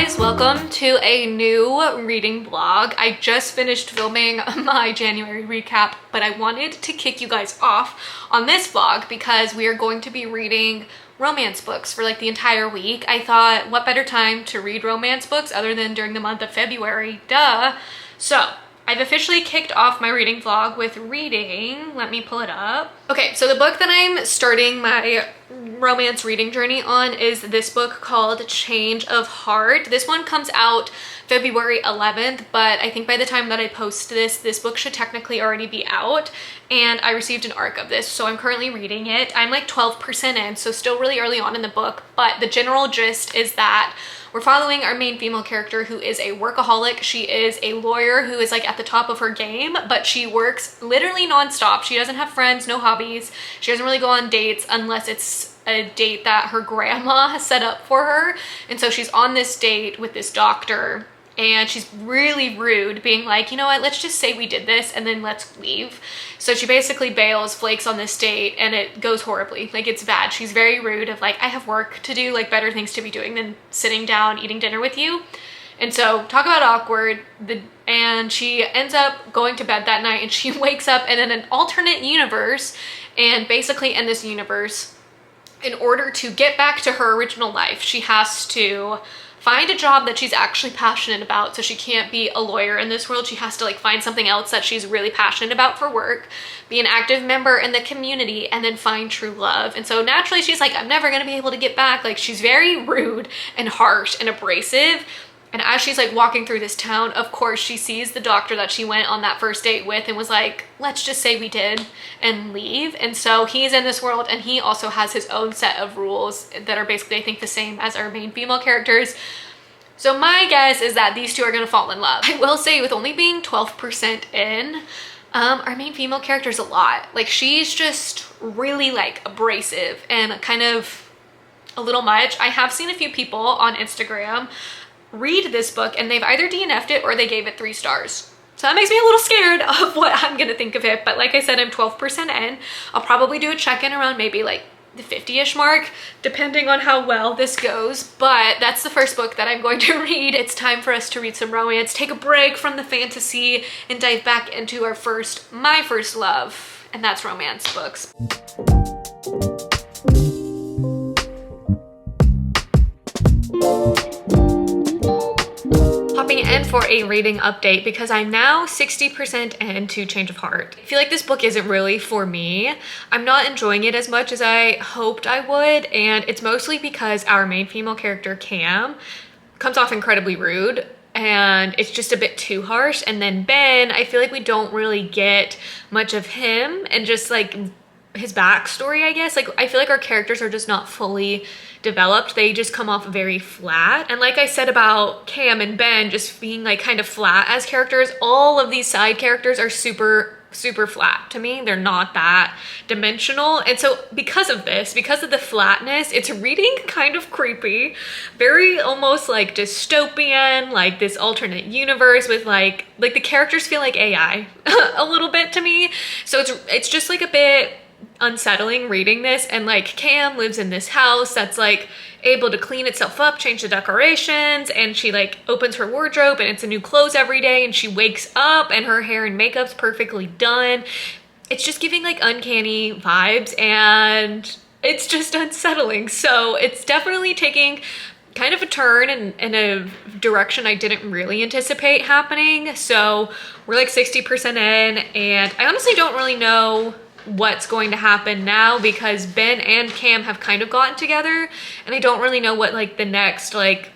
guys, welcome to a new reading vlog. I just finished filming my January recap, but I wanted to kick you guys off on this vlog because we are going to be reading romance books for like the entire week. I thought, what better time to read romance books other than during the month of February, duh. So I've officially kicked off my reading vlog with reading. Let me pull it up. Okay, so the book that I'm starting my romance reading journey on is this book called Change of Heart. This one comes out February 11th, but I think by the time that I post this book should technically already be out, and I received an ARC of this, so I'm currently reading it. I'm like 12% in, so still really early on in the book, but the general gist is that we're following our main female character who is a workaholic. She is a lawyer who is like at the top of her game, but she works literally nonstop. She doesn't have friends, no hobbies. She doesn't really go on dates unless it's a date that her grandma has set up for her. And so she's on this date with this doctor and she's really rude, being like, you know what, let's just say we did this and then let's leave. So she basically bails, flakes on this date, and it goes horribly. Like, it's bad. She's very rude of like, I have work to do, like better things to be doing than sitting down eating dinner with you. And so talk about awkward. And she ends up going to bed that night and she wakes up in an alternate universe. And basically in this universe, in order to get back to her original life, she has to find a job that she's actually passionate about. So she can't be a lawyer in this world. She has to like find something else that she's really passionate about for work, be an active member in the community, and then find true love. And so naturally she's like, I'm never gonna be able to get back. Like, she's very rude and harsh and abrasive. And as she's like walking through this town, of course she sees the doctor that she went on that first date with and was like, let's just say we did and leave. And so he's in this world and he also has his own set of rules that are basically, I think, the same as our main female characters. So my guess is that these two are gonna fall in love. I will say, with only being 12% in, our main female character is a lot. Like, she's just really like abrasive and kind of a little much. I have seen a few people on Instagram read this book and they've either DNF'd it or they gave it 3 stars. So that makes me a little scared of what I'm gonna think of it. But like I said, I'm 12% in. I'll probably do a check-in around maybe like the 50-ish mark, depending on how well this goes. But that's the first book that I'm going to read. It's time for us to read some romance, take a break from the fantasy, and dive back into my first love, and that's romance books. Hopping in for a reading update because I'm now 60% into Change of Heart. I feel like this book isn't really for me. I'm not enjoying it as much as I hoped I would, and it's mostly because our main female character, Cam, comes off incredibly rude and it's just a bit too harsh. And then Ben, I feel like we don't really get much of him and just like his backstory, I guess. Like, I feel like our characters are just not fully developed. They just come off very flat. And like I said about Cam and Ben just being like kind of flat as characters, all of these side characters are super flat to me. They're not that dimensional. And so because of this, because of the flatness, it's reading kind of creepy, very almost like dystopian, like this alternate universe with like the characters feel like AI a little bit to me. So it's just like a bit unsettling reading this. And like, Cam lives in this house that's like able to clean itself up, change the decorations, and she like opens her wardrobe and it's a new clothes every day, and she wakes up and her hair and makeup's perfectly done. It's just giving like uncanny vibes and it's just unsettling. So it's definitely taking kind of a turn in a direction I didn't really anticipate happening. So we're like 60% in, and I honestly don't really know what's going to happen now because Ben and Cam have kind of gotten together, and I don't really know what like the next like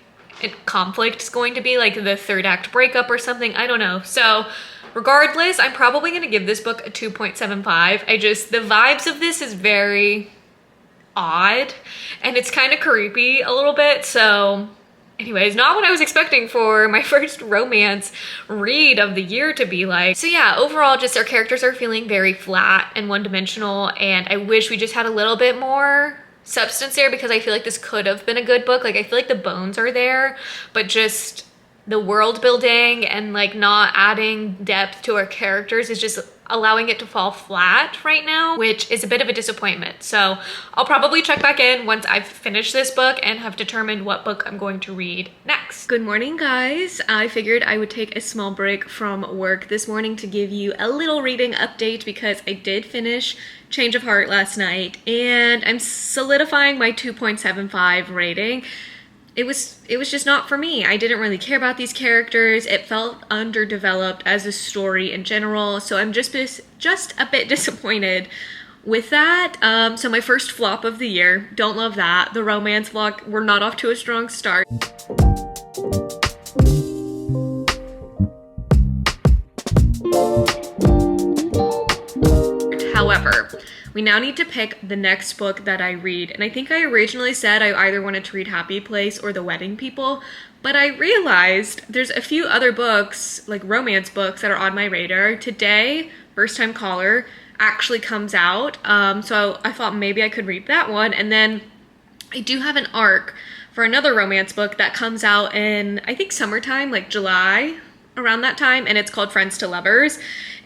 conflict is going to be, like the third act breakup or something. I don't know. So regardless, I'm probably going to give this book a 2.75. The vibes of this is very odd and it's kind of creepy a little bit. So anyways, not what I was expecting for my first romance read of the year to be like. So yeah, overall, just our characters are feeling very flat and one-dimensional, and I wish we just had a little bit more substance there because I feel like this could have been a good book. Like, I feel like the bones are there, but just the world building and like not adding depth to our characters is just allowing it to fall flat right now, which is a bit of a disappointment. So I'll probably check back in once I've finished this book and have determined what book I'm going to read next. Good morning, guys. I figured I would take a small break from work this morning to give you a little reading update because I did finish Change of Heart last night and I'm solidifying my 2.75 rating. It was just not for me. I didn't really care about these characters. It felt underdeveloped as a story in general. So I'm just a bit disappointed with that. So my first flop of the year, don't love that. The romance vlog, we're not off to a strong start. However, we now need to pick the next book that I read. And I think I originally said I either wanted to read Happy Place or The Wedding People, but I realized there's a few other books, like romance books, that are on my radar. Today, First Time Caller actually comes out, so I thought maybe I could read that one. And then I do have an arc for another romance book that comes out in, I think, summertime, like July, around that time, and it's called Friends to Lovers.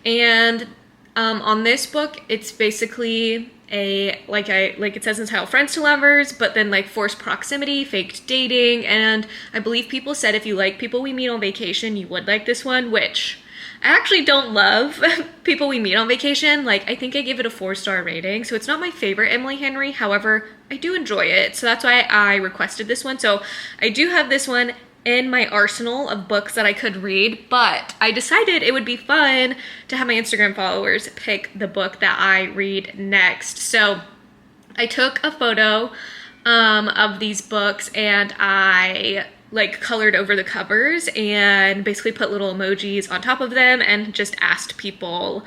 And on this book, it's basically like it says in the title, Friends to Lovers, but then like forced proximity, faked dating, and I believe people said if you like People We Meet on Vacation, you would like this one, which I actually don't love People We Meet on Vacation. Like, I think I give it a 4-star rating, so it's not my favorite Emily Henry. However, I do enjoy it, so that's why I requested this one. So I do have this one in my arsenal of books that I could read, but I decided it would be fun to have my Instagram followers pick the book that I read next. So I took a photo of these books and I like colored over the covers and basically put little emojis on top of them and just asked people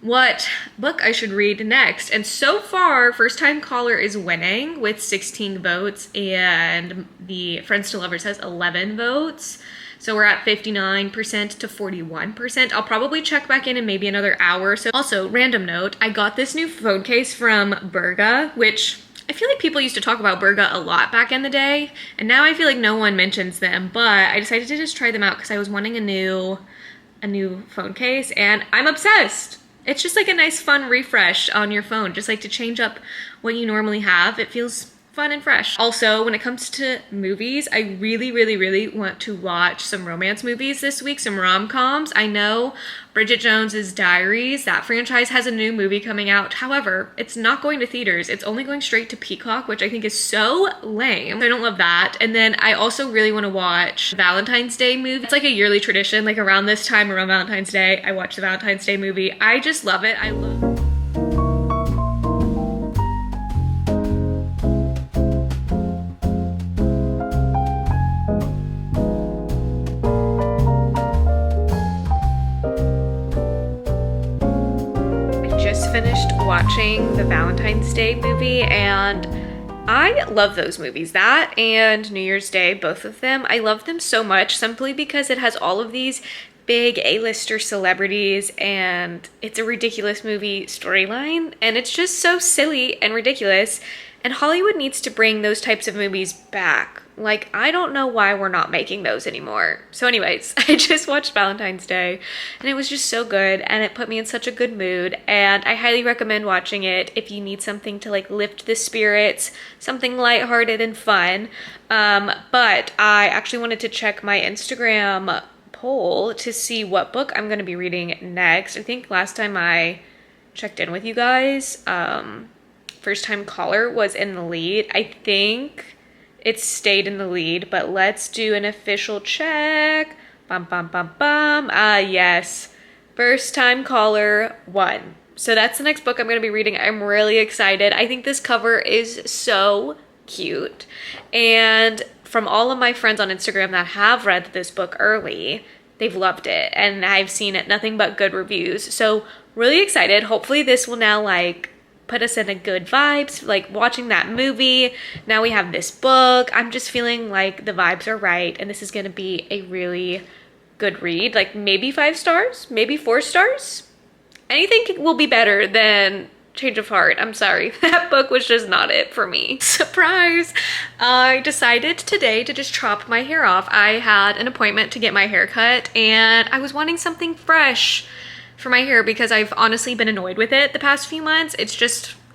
what book I should read next. And so far, First Time Caller is winning with 16 votes and the Friends to Lovers has 11 votes. So we're at 59% to 41%. I'll probably check back in maybe another hour. So also, random note, I got this new phone case from Berga, which I feel like people used to talk about Berga a lot back in the day. And now I feel like no one mentions them, but I decided to just try them out because I was wanting a new phone case and I'm obsessed. It's just like a nice fun refresh on your phone, just like to change up what you normally have. It feels fun and fresh. Also, when it comes to movies, I really want to watch some romance movies this week, some rom-coms. I know Bridget Jones's Diaries, that franchise has a new movie coming out. However, it's not going to theaters. It's only going straight to Peacock, which I think is so lame. I don't love that. And then I also really want to watch Valentine's Day movie. It's like a yearly tradition, like around this time, around Valentine's Day, I watch the Valentine's Day movie. I just love it. I love finished watching the Valentine's Day movie and I love those movies. That and New Year's Day, both of them. I love them so much simply because it has all of these big A-lister celebrities and it's a ridiculous movie storyline and it's just so silly and ridiculous, and Hollywood needs to bring those types of movies back. Like, I don't know why we're not making those anymore. So anyways, I just watched Valentine's Day and it was just so good and it put me in such a good mood, and I highly recommend watching it if you need something to like lift the spirits, something lighthearted and fun. But I actually wanted to check my Instagram poll to see what book I'm going to be reading next. I think last time I checked in with you guys, First Time Caller was in the lead. I think it stayed in the lead, but let's do an official check. Bum, bum, bum, bum. Yes. First Time Caller won. So that's the next book I'm going to be reading. I'm really excited. I think this cover is so cute. And from all of my friends on Instagram that have read this book early, they've loved it. And I've seen it nothing but good reviews. So really excited. Hopefully this will now like put us in a good vibes, like watching that movie. Now we have this book. I'm just feeling like the vibes are right and this is going to be a really good read. Like maybe 5 stars, maybe 4 stars. Anything will be better than change of heart. I'm sorry. That book was just not it for me. Surprise! I decided today to just chop my hair off. I had an appointment to get my hair cut and I was wanting something fresh for my hair because I've honestly been annoyed with it the past few months.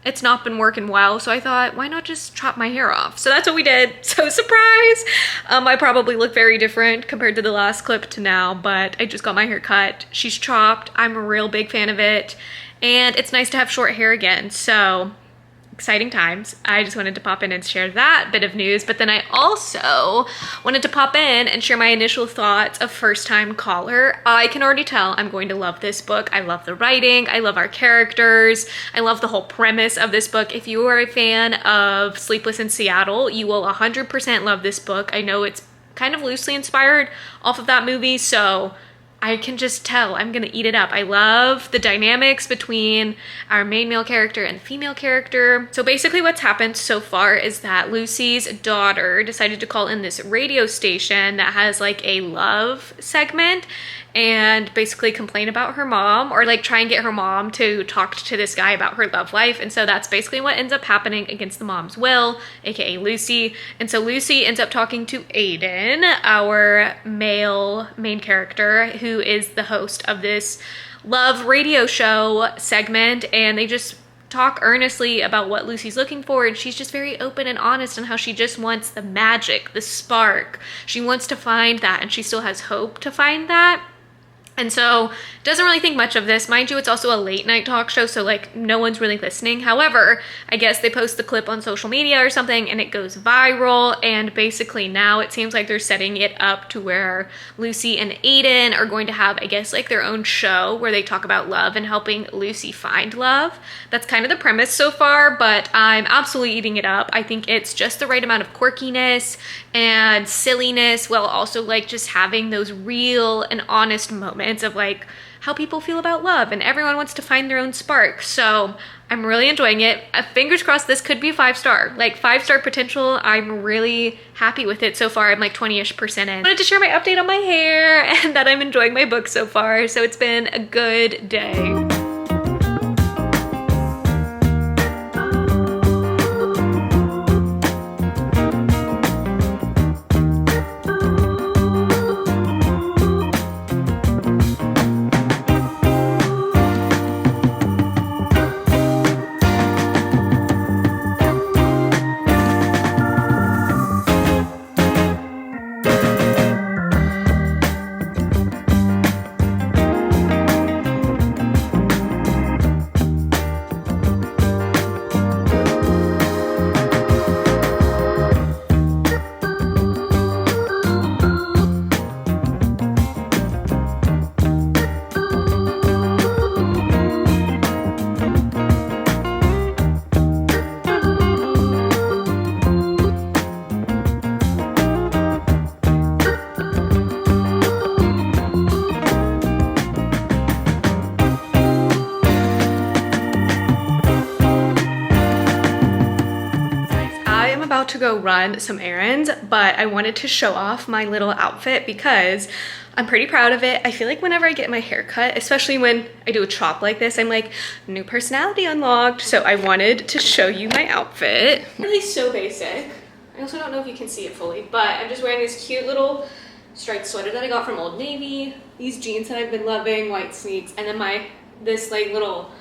It's not been working well, so I thought, why not just chop my hair off? So that's what we did. So surprise! I probably look very different compared to the last clip to now, but I just got my hair cut. She's chopped. I'm a real big fan of it, and it's nice to have short hair again, so exciting times. I just wanted to pop in and share that bit of news, but then I also wanted to pop in and share my initial thoughts of First Time Caller. I can already tell I'm going to love this book. I love the writing, I love our characters, I love the whole premise of this book. If you are a fan of Sleepless in Seattle, you will 100% love this book. I know it's kind of loosely inspired off of that movie, so I can just tell I'm gonna eat it up. I love the dynamics between our main male character and female character. So basically what's happened so far is that Lucy's daughter decided to call in this radio station that has like a love segment and basically complain about her mom, or like try and get her mom to talk to this guy about her love life. And so that's basically what ends up happening against the mom's will, aka Lucy. And so Lucy ends up talking to Aiden, our male main character, who is the host of this love radio show segment, and they just talk earnestly about what Lucy's looking for, and she's just very open and honest on how she just wants the magic, the spark. She wants to find that, and she still has hope to find that. And so doesn't really think much of this. Mind you, it's also a late night talk show, so like no one's really listening. However, I guess they post the clip on social media or something and it goes viral, and basically now it seems like they're setting it up to where Lucy and Aiden are going to have, I guess, like their own show where they talk about love and helping Lucy find love. That's kind of the premise so far, but I'm absolutely eating it up. I think it's just the right amount of quirkiness and silliness while also like just having those real and honest moments of like how people feel about love, and everyone wants to find their own spark. So I'm really enjoying it. Fingers crossed this could be a 5-star, like 5-star potential. I'm really happy with it so far. I'm like 20-ish% in. I wanted to share my update on my hair and that I'm enjoying my book so far. So it's been a good day. To go run some errands, but I wanted to show off my little outfit because I'm pretty proud of it. I feel like whenever I get my hair cut, especially when I do a chop like this, I'm like, new personality unlocked. So I wanted to show you my outfit. Really so basic. I also don't know if you can see it fully, but I'm just wearing this cute little striped sweater that I got from Old Navy, these jeans that I've been loving, white sneaks, and then this like little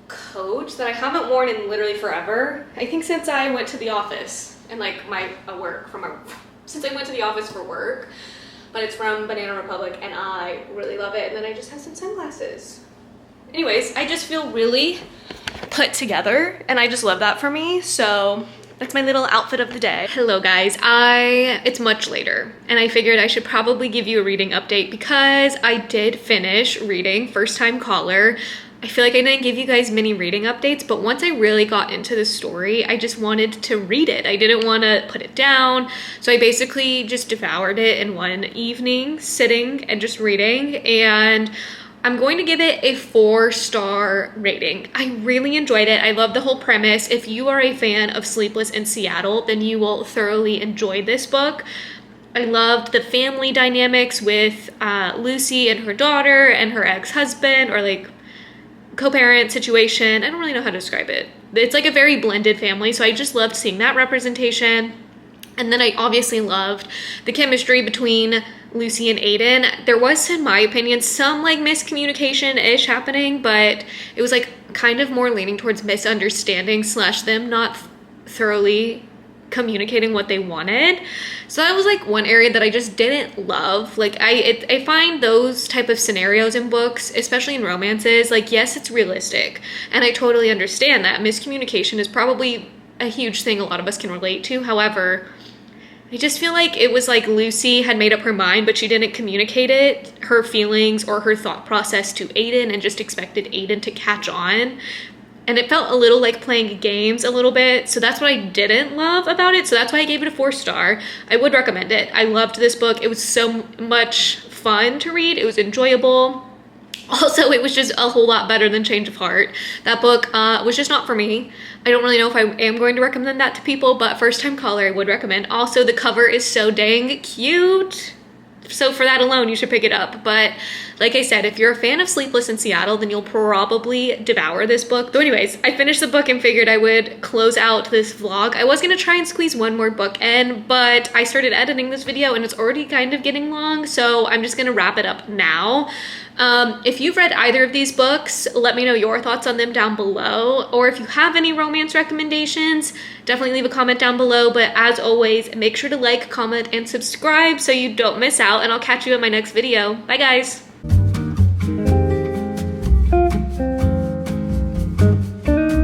coat that I haven't worn in literally forever. I think since I went to the office and like since I went to the office for work, but it's from Banana Republic and I really love it. And then I just have some sunglasses. Anyways, I just feel really put together and I just love that for me. So that's my little outfit of the day. Hello guys, it's much later and I figured I should probably give you a reading update because I did finish reading First Time Caller. I feel like I didn't give you guys many reading updates, but once I really got into the story, I just wanted to read it. I didn't want to put it down. So I basically just devoured it in one evening, sitting and just reading. And I'm going to give it a 4-star rating. I really enjoyed it. I love the whole premise. If you are a fan of Sleepless in Seattle, then you will thoroughly enjoy this book. I loved the family dynamics with Lucy and her daughter and her ex-husband, or like co-parent situation. I don't really know how to describe it. It's like a very blended family, so I just loved seeing that representation. And then I obviously loved the chemistry between Lucy and Aiden. There was, in my opinion, some like miscommunication-ish happening, but it was like kind of more leaning towards misunderstanding / them not thoroughly communicating what they wanted. So that was like one area that I just didn't love. Like I find those type of scenarios in books, especially in romances, like yes, it's realistic. And I totally understand that miscommunication is probably a huge thing a lot of us can relate to. However, I just feel like it was like Lucy had made up her mind, but she didn't communicate it, her feelings or her thought process to Aiden, and just expected Aiden to catch on. And it felt a little like playing games a little bit. So that's what I didn't love about it. So that's why I gave it a 4-star. I would recommend it. I loved this book. It was so much fun to read. It was enjoyable. Also, it was just a whole lot better than Change of Heart. That book was just not for me. I don't really know if I am going to recommend that to people, but first time caller I would recommend. Also, the cover is so dang cute. So for that alone, you should pick it up. But like I said, if you're a fan of Sleepless in Seattle, then you'll probably devour this book. Though anyways, I finished the book and figured I would close out this vlog. I was gonna try and squeeze one more book in, but I started editing this video and it's already kind of getting long, so I'm just gonna wrap it up now. If you've read either of these books, let me know your thoughts on them down below. Or if you have any romance recommendations, definitely leave a comment down below. But as always, make sure to like, comment, and subscribe so you don't miss out. And I'll catch you in my next video. Bye guys.